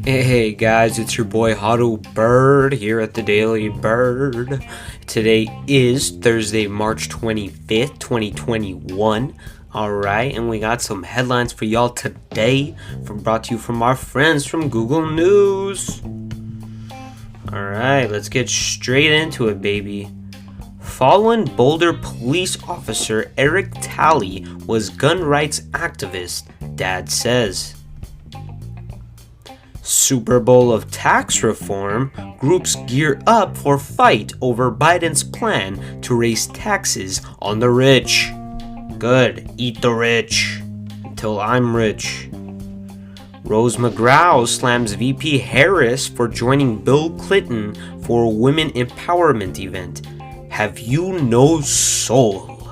Hey guys, it's your boy Huddle Bird here at the Daily Bird. Today is Thursday, March 25th, 2021. Alright, and we got some headlines for y'all today brought to you from our friends from Google News. Alright, let's get straight into it, baby. Fallen Boulder police officer Eric Talley was gun rights activist, dad says. Super Bowl of tax reform, groups gear up for fight over Biden's plan to raise taxes on the rich. Good, eat the rich. Until I'm rich. Rose McGraw slams VP Harris for joining Bill Clinton for a women empowerment event. Have you no soul?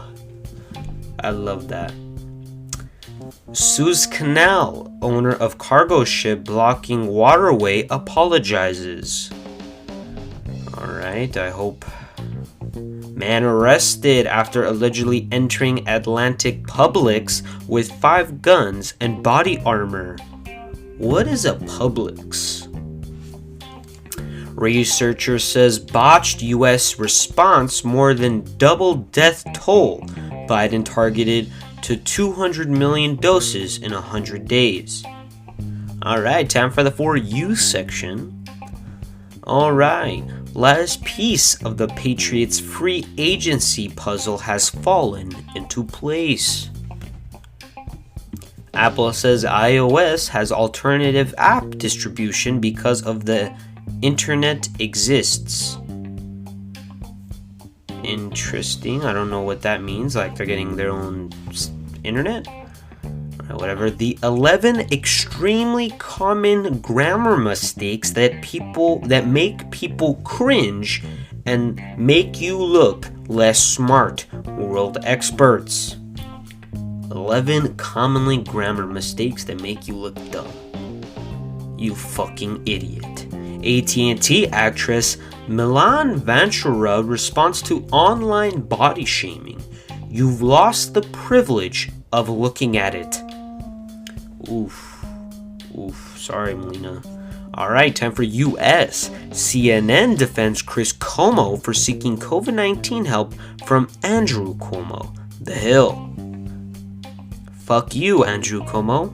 I love that. Suez Canal, owner of cargo ship blocking waterway, apologizes. Alright, I hope. Man arrested after allegedly entering Atlantic Publix with 5 guns and body armor. What is a Publix? Researcher says botched U.S. response more than double death toll. Biden targeted to 200 million doses in 100 days. Alright, time for the For You section. Alright, last piece of the Patriots free agency puzzle has fallen into place. Apple says iOS has alternative app distribution because of the internet exists. Interesting. I don't know what that means. Like they're getting their own internet? Or whatever. The 11 extremely common grammar mistakes that make people cringe and make you look less smart. World experts. 11 commonly grammar mistakes that make you look dumb. You fucking idiot. AT&T actress Milan Vanchura responds to online body shaming. You've lost the privilege of looking at it. Oof. Sorry, Melina. Alright, time for US. CNN defends Chris Cuomo for seeking COVID-19 help from Andrew Cuomo. The Hill. Fuck you, Andrew Cuomo.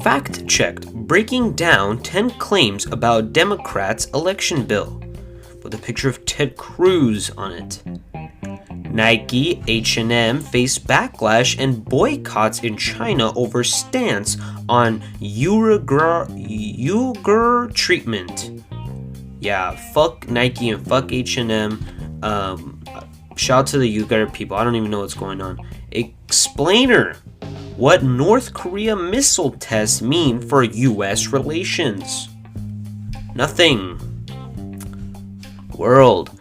Fact-checked, breaking down 10 claims about Democrats' election bill, with a picture of Ted Cruz on it. Nike, H&M face backlash and boycotts in China over stance on Uyghur treatment. Yeah, fuck Nike and fuck H&M. Shout out to the Uyghur people. I don't even know what's going on. Explainer. What North Korea missile tests mean for U.S. relations? Nothing. World.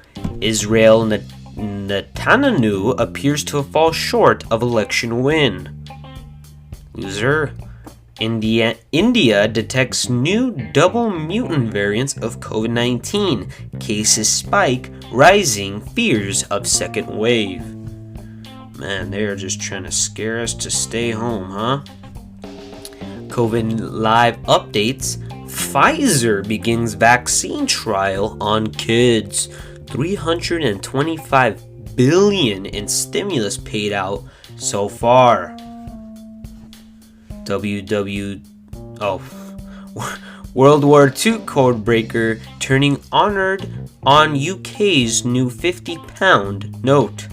Israel Netanyahu appears to fall short of election win. Loser. India detects new double mutant variants of COVID-19. Cases spike, rising fears of second wave. Man, they are just trying to scare us to stay home, huh? COVID live updates. Pfizer begins vaccine trial on kids. $325 billion in stimulus paid out so far. World War II codebreaker turning honored on UK's new £50 note.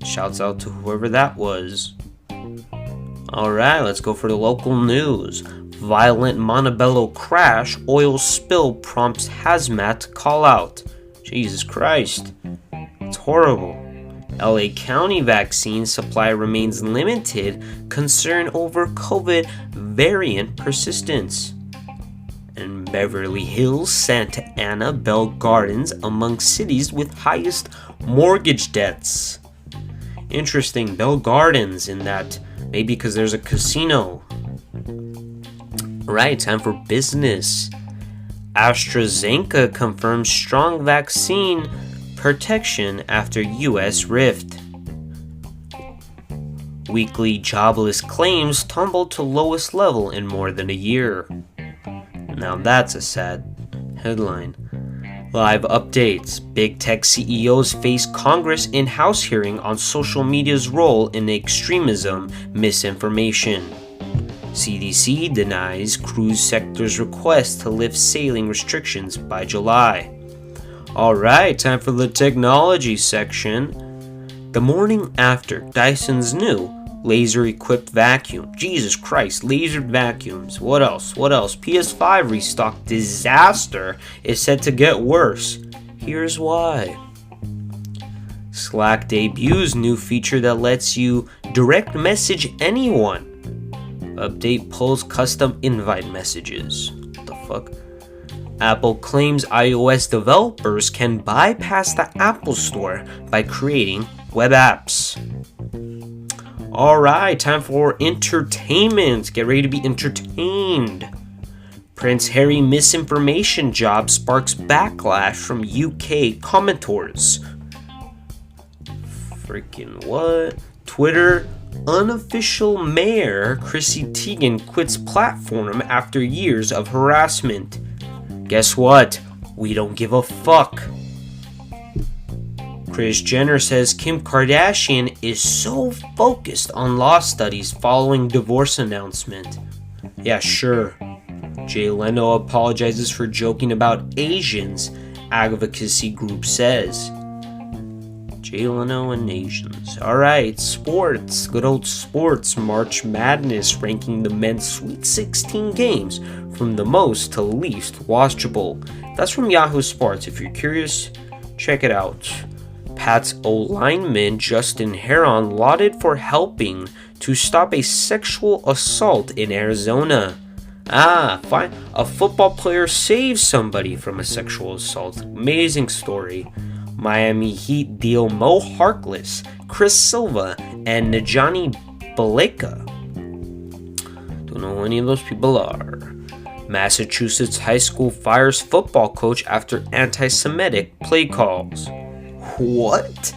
Shouts out to whoever that was. Alright, let's go for the local news. Violent Montebello crash, oil spill prompts hazmat call out. Jesus Christ. It's horrible. LA County vaccine supply remains limited, concern over COVID variant persistence. And Beverly Hills, Santa Ana, Bell Gardens among cities with highest mortgage debts. Interesting, Bell Gardens in that, maybe because there's a casino. Right, time for business. AstraZeneca confirms strong vaccine protection after U.S. rift. Weekly jobless claims tumbled to lowest level in more than a year. Now that's a sad headline. Live updates. Big tech CEOs face Congress in House hearing on social media's role in extremism misinformation. CDC denies cruise sector's request to lift sailing restrictions by July. Alright, time for the technology section. The morning after Dyson's new laser-equipped vacuum. Jesus Christ, lasered vacuums. What else? PS5 restock disaster is set to get worse. Here's why. Slack debuts new feature that lets you direct message anyone. Update pulls custom invite messages. What the fuck? Apple claims iOS developers can bypass the Apple Store by creating web apps. Alright, time for entertainment. Get ready to be entertained. Prince Harry misinformation job sparks backlash from UK commentors. Freaking what? Twitter unofficial mayor Chrissy Teigen quits platform after years of harassment. Guess what? We don't give a fuck. Kris Jenner says Kim Kardashian is so focused on law studies following divorce announcement. Yeah, sure. Jay Leno apologizes for joking about Asians, advocacy group says. Jay Leno and Asians. Alright, sports. Good old sports. March Madness ranking the men's Sweet 16 games from the most to least watchable. That's from Yahoo Sports. If you're curious, check it out. Pats O-lineman Justin Herron lauded for helping to stop a sexual assault in Arizona. Fine. A football player saves somebody from a sexual assault. Amazing story. Miami Heat deal Mo Harkless, Chris Silva, and Najani Baleka. Don't know who any of those people are. Massachusetts high school fires football coach after anti-Semitic play calls. What?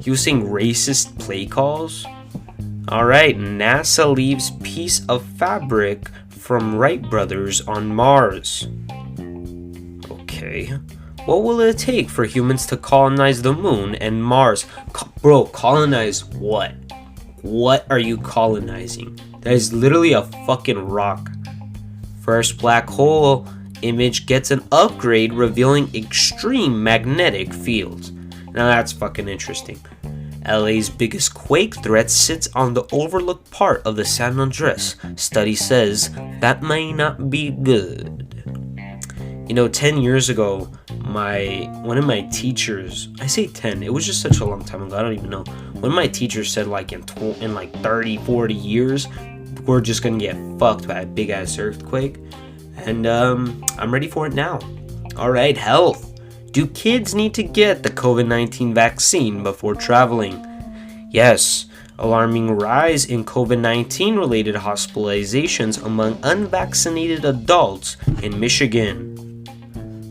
He was saying racist play calls? Alright, NASA leaves piece of fabric from Wright brothers on Mars. Okay. What will it take for humans to colonize the moon and Mars? Bro, colonize what? What are you colonizing? That is literally a fucking rock. First black hole image gets an upgrade revealing extreme magnetic fields. Now that's fucking interesting. LA's biggest quake threat sits on the overlooked part of the San Andres. Study says that may not be good. 10 years ago, one of my teachers, I say 10, it was just such a long time ago, I don't even know. One of my teachers said in 30, 40 years, we're just gonna get fucked by a big ass earthquake. And I'm ready for it now. Alright, health. Do kids need to get the COVID-19 vaccine before traveling? Yes. Alarming rise in COVID-19 related hospitalizations among unvaccinated adults in Michigan.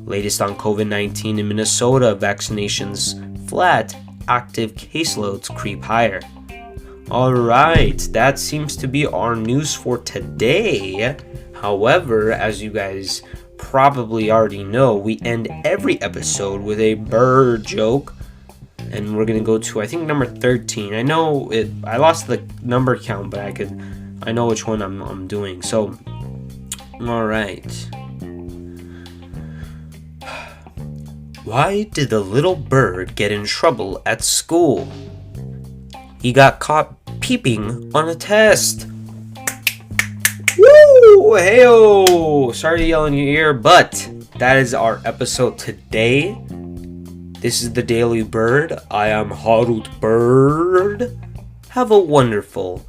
Latest on COVID-19 in Minnesota, vaccinations flat, active caseloads creep higher. Alright, that seems to be our news for today. However, as you guys probably already know, we end every episode with a bird joke. And we're going to go to, I think, number 13. I know I lost the number count, but I know which one I'm doing. So, alright. Why did the little bird get in trouble at school? He got caught peeping on a test. Woo! Hey-o! Sorry to yell in your ear, but that is our episode today. This is the Daily Bird. I am Harut Bird. Have a wonderful